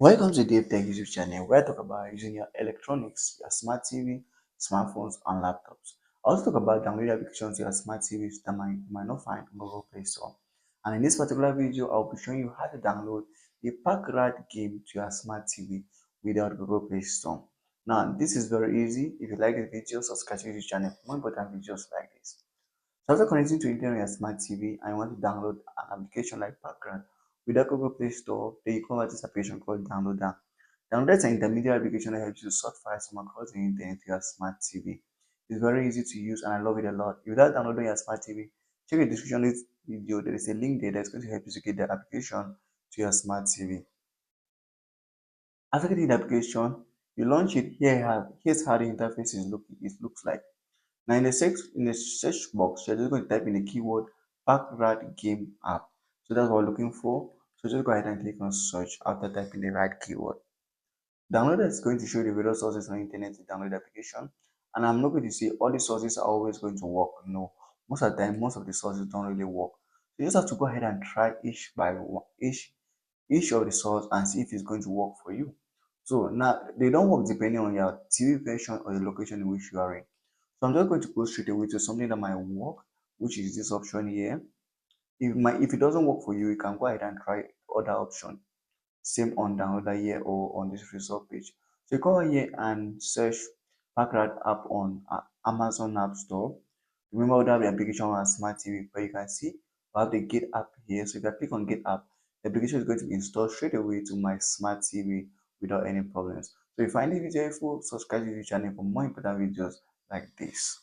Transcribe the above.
Welcome to Dave Tech YouTube channel where I talk about using your electronics, your smart TV, smartphones, and laptops. I also talk about downloading applications to your smart TVs that you might not find on Google Play Store. And in this particular video, I'll be showing you how to download a Pack Rat game to your smart TV without Google Play Store. Now, this is very easy. If you like the video, subscribe to the YouTube channel for more important videos like this. So after connecting to internet on your smart TV and you want to download an application like Background without Google Play Store, then you come out this application called Downloader. Downloader is an intermediate application that helps you to sort files from across the internet to your smart TV. It's very easy to use and I love it a lot. If without downloading your smart TV, check the description of this video. There is a link there that's going to help you to get the application to your smart TV. After getting the application, you launch it. Here's how the interface looks like. Now in the search box, you're just going to type in the keyword Backrad Game App. So that's what we're looking for. So just go ahead and click on search after typing the right keyword. Downloader is going to show you the various sources on the internet to download the application. And I'm not going to say all the sources are always going to work. No, most of the time, most of the sources don't really work. So you just have to go ahead and try each of the source and see if it's going to work for you. So now they don't work depending on your TV version or the location in which you are in. So I'm just going to go straight away to something that might work, which is this option here. If it doesn't work for you, you can go ahead and try other option. Same on downloader here or on this result page. So you come here and search Backrad app on Amazon App Store. Remember we have the application on smart TV, but you can see we have the Get app here. So if I click on Get app, the application is going to be installed straight away to my smart TV without any problems. So if you find this video helpful, subscribe to the channel for more important videos like this.